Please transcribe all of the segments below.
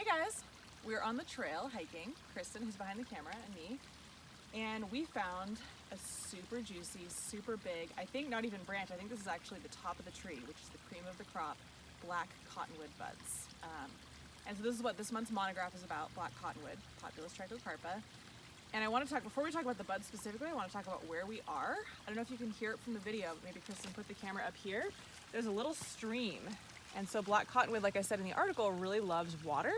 Hey guys, we're on the trail hiking, Kristen, who's behind the camera, and me, and we found a super juicy, super big, I think not even branch, I think this is actually the top of the tree, which is the cream of the crop, black cottonwood buds. And so this is what this month's monograph is about, black cottonwood, Populus trichocarpa. And I want to talk, before we talk about the buds specifically, I want to talk about where we are. I don't know if you can hear it from the video, but maybe Kristen put the camera up here. There's a little stream. And so black cottonwood, like I said in the article, really loves water.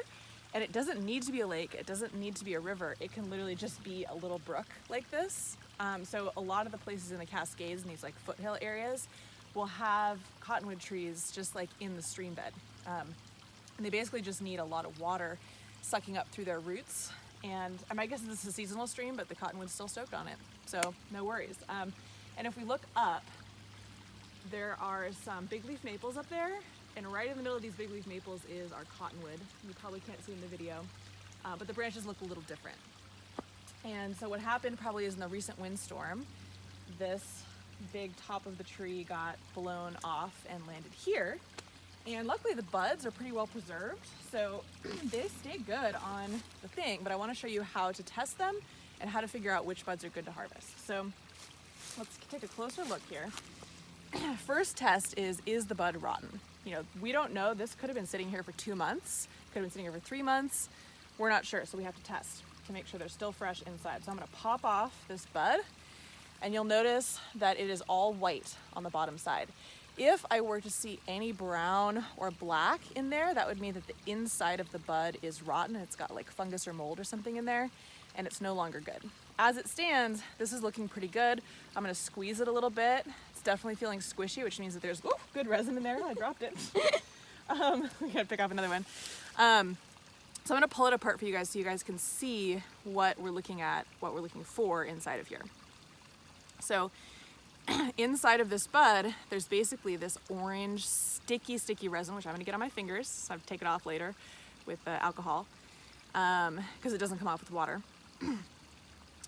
And it doesn't need to be a lake, it doesn't need to be a river. It can literally just be a little brook like this. So a lot of the places in the Cascades and these like foothill areas will have cottonwood trees just like in the stream bed. And they basically just need a lot of water sucking up through their roots. And I guess this is a seasonal stream, but the cottonwood's still stoked on it. So no worries. And if we look up, there are some big leaf maples up there. And right in the middle of these big leaf maples is our cottonwood. You probably can't see in the video, but the branches look a little different. And so what happened probably is in the recent windstorm, this big top of the tree got blown off and landed here. And luckily the buds are pretty well preserved, so they stay good on the thing, but I want to show you how to test them and how to figure out which buds are good to harvest. So let's take a closer look here. First test is the bud rotten? You know, we don't know. This could have been sitting here for 2 months, could have been sitting here for 3 months. We're not sure, so we have to test to make sure they're still fresh inside. So I'm gonna pop off this bud, and you'll notice that it is all white on the bottom side. If I were to see any brown or black in there, that would mean that the inside of the bud is rotten. It's got like fungus or mold or something in there, and it's no longer good. As it stands, this is looking pretty good. I'm gonna squeeze it a little bit. It's definitely feeling squishy, which means that there's good resin in there. I dropped it. We gotta pick up another one. So I'm gonna pull it apart for you guys so you guys can see what we're looking at, what we're looking for inside of here. So inside of this bud, there's basically this orange sticky resin, which I'm gonna get on my fingers, so I have to take it off later with alcohol, because it doesn't come off with water.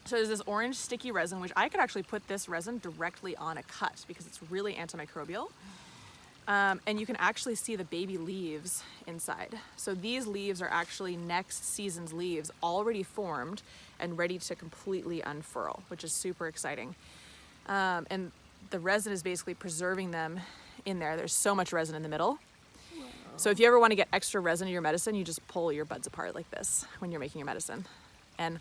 So there's this orange sticky resin, which I could actually put this resin directly on a cut because it's really antimicrobial. And you can actually see the baby leaves inside. So these leaves are actually next season's leaves already formed and ready to completely unfurl, which is super exciting. And the resin is basically preserving them in there. There's so much resin in the middle. Wow. So if you ever want to get extra resin in your medicine, you just pull your buds apart like this when you're making your medicine. And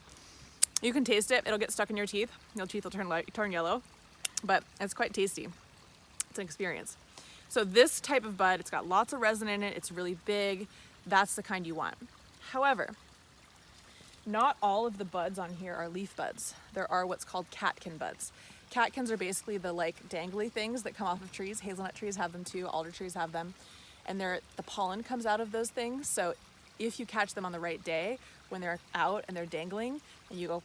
you can taste it. It'll get stuck in your teeth. Your teeth will turn yellow, but it's quite tasty. It's an experience. So this type of bud, it's got lots of resin in it. It's really big. That's the kind you want. However, not all of the buds on here are leaf buds. There are what's called catkin buds. Catkins are basically the like dangly things that come off of trees. Hazelnut trees have them too. Alder trees have them. And the pollen comes out of those things. So if you catch them on the right day, when they're out and they're dangling and you go,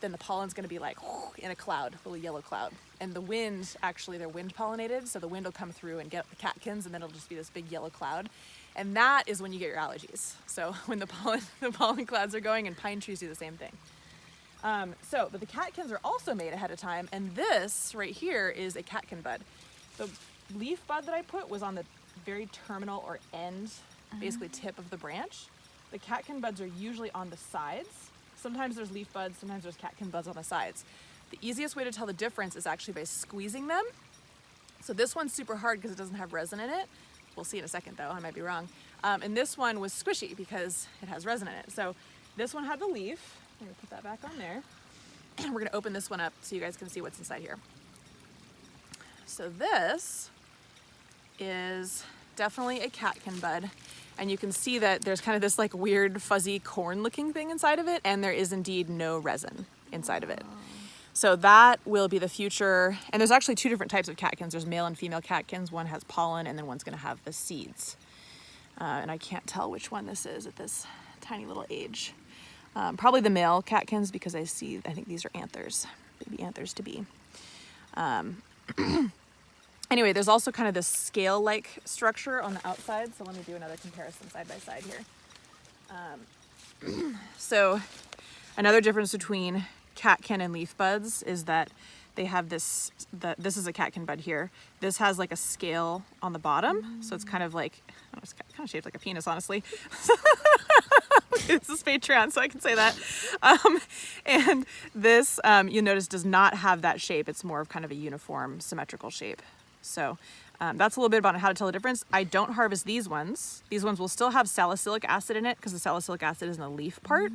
then the pollen's gonna be like in a cloud, a little yellow cloud. And the wind, actually they're wind pollinated, so the wind will come through and get the catkins, and then it'll just be this big yellow cloud. And that is when you get your allergies. So when the pollen clouds are going, and pine trees do the same thing. But the catkins are also made ahead of time, and this right here is a catkin bud. The leaf bud that I put was on the very terminal or end, basically tip of the branch. The catkin buds are usually on the sides. Sometimes there's leaf buds, sometimes there's catkin buds on the sides. The easiest way to tell the difference is actually by squeezing them. So this one's super hard because it doesn't have resin in it. We'll see in a second though, I might be wrong. And this one was squishy because it has resin in it. So this one had the leaf. I'm gonna put that back on there. And we're gonna open this one up so you guys can see what's inside here. So this is definitely a catkin bud. And you can see that there's kind of this like weird fuzzy corn looking thing inside of it, and there is indeed no resin inside of it. So that will be the future. And there's actually 2 different types of catkins. There's male and female catkins. One has pollen, and then one's gonna have the seeds. And I can't tell which one this is at this tiny little age. Probably the male catkins, because I think these are anthers, baby anthers to be. Anyway, there's also kind of this scale-like structure on the outside. So let me do another comparison side by side here. So another difference between catkin and leaf buds is that they have this is a catkin bud here. This has like a scale on the bottom. So it's kind of like, it's kind of shaped like a penis, honestly. This is Patreon, so I can say that. And this, you'll notice, does not have that shape. It's more of kind of a uniform, symmetrical shape. So that's a little bit about how to tell the difference. I don't harvest these ones. These ones will still have salicylic acid in it because the salicylic acid is in the leaf part,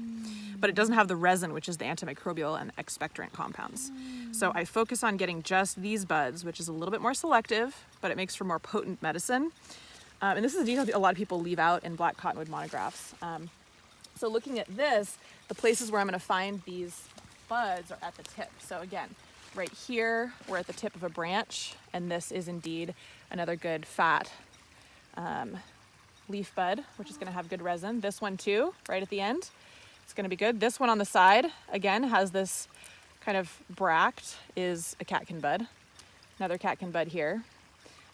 but it doesn't have the resin, which is the antimicrobial and expectorant compounds. So I focus on getting just these buds, which is a little bit more selective, but it makes for more potent medicine. And this is a detail a lot of people leave out in black cottonwood monographs. So looking at this, the places where I'm going to find these buds are at the tip. So again, right here, we're at the tip of a branch, and this is indeed another good fat leaf bud, which is going to have good resin. This one too, right at the end, it's going to be good. This one on the side, again, has this kind of bract, is a catkin bud. Another catkin bud here.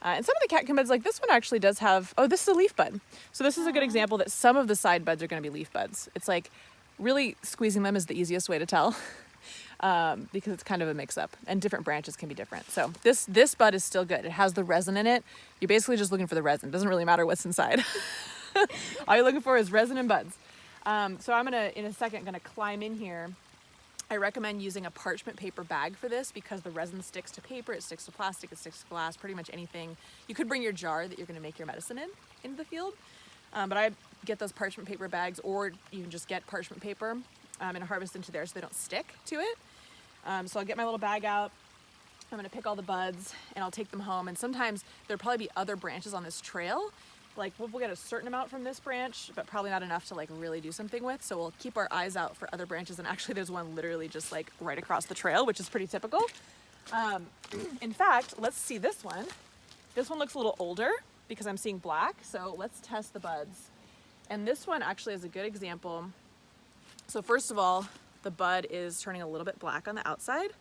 And some of the catkin buds, like this one actually does have, oh, this is a leaf bud. So this is a good example that some of the side buds are going to be leaf buds. It's like really squeezing them is the easiest way to tell. Because it's kind of a mix-up, and different branches can be different. So this bud is still good. It has the resin in it. You're basically just looking for the resin. It doesn't really matter what's inside. All you're looking for is resin and buds. So I'm in a second, gonna climb in here. I recommend using a parchment paper bag for this because the resin sticks to paper, it sticks to plastic, it sticks to glass, pretty much anything. You could bring your jar that you're gonna make your medicine into the field, but I get those parchment paper bags, or you can just get parchment paper and harvest into there so they don't stick to it. So I'll get my little bag out. I'm gonna pick all the buds and I'll take them home. And sometimes there'll probably be other branches on this trail. Like we'll get a certain amount from this branch, but probably not enough to like really do something with. So we'll keep our eyes out for other branches. And actually there's one literally just like right across the trail, which is pretty typical. In fact, let's see this one. This one looks a little older because I'm seeing black. So let's test the buds. And this one actually is a good example. So first of all, the bud is turning a little bit black on the outside,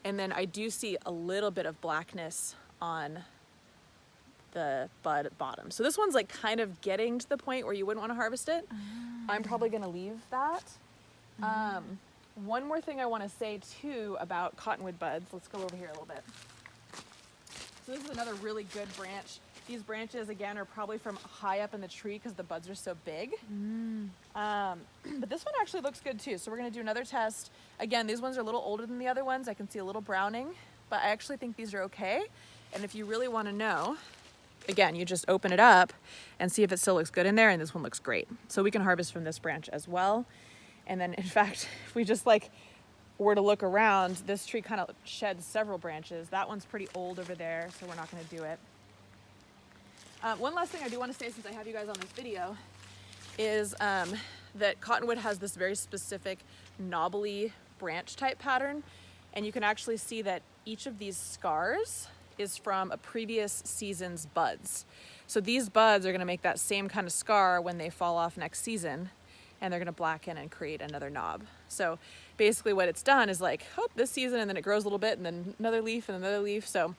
and then I do see a little bit of blackness on the bud bottom. So this one's like kind of getting to the point where you wouldn't want to harvest it. I'm probably going to leave that. One more thing I want to say too about cottonwood buds. Let's go over here a little bit. So this is another really good branch. These branches, again, are probably from high up in the tree because the buds are so big. But this one actually looks good too. So we're gonna do another test. Again, these ones are a little older than the other ones. I can see a little browning, but I actually think these are okay. And if you really wanna know, again, you just open it up and see if it still looks good in there, and this one looks great. So we can harvest from this branch as well. And then in fact, if we just like were to look around, this tree kind of sheds several branches. That one's pretty old over there, so we're not gonna do it. One last thing I do want to say since I have you guys on this video is that cottonwood has this very specific knobbly branch type pattern, and you can actually see that each of these scars is from a previous season's buds. So these buds are going to make that same kind of scar when they fall off next season, and they're going to blacken and create another knob. So basically what it's done is like, oh, this season, and then it grows a little bit, and then another leaf and another leaf. So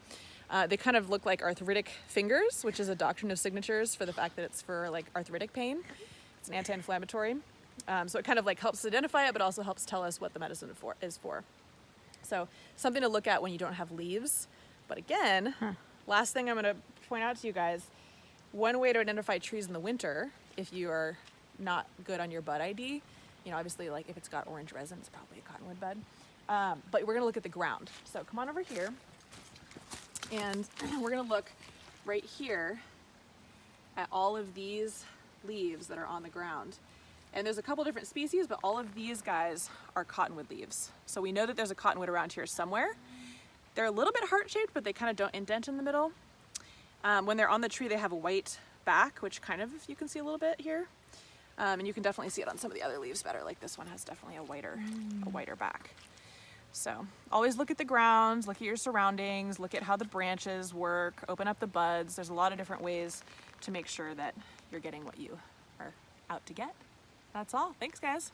they kind of look like arthritic fingers, which is a doctrine of signatures for the fact that it's for like arthritic pain. It's an anti-inflammatory. So it kind of like helps identify it, but also helps tell us what the medicine is for. So something to look at when you don't have leaves. But again, last thing I'm gonna point out to you guys, one way to identify trees in the winter, if you are not good on your bud ID, you know, obviously like if it's got orange resin, it's probably a cottonwood bud. But we're gonna look at the ground. So come on over here. And we're gonna look right here at all of these leaves that are on the ground. And there's a couple different species, but all of these guys are cottonwood leaves. So we know that there's a cottonwood around here somewhere. They're a little bit heart-shaped, but they kind of don't indent in the middle. When they're on the tree, they have a white back, which kind of, you can see a little bit here. And you can definitely see it on some of the other leaves better. Like this one has definitely a whiter back. So always look at the ground, look at your surroundings, look at how the branches work, open up the buds. There's a lot of different ways to make sure that you're getting what you are out to get. That's all. Thanks, guys.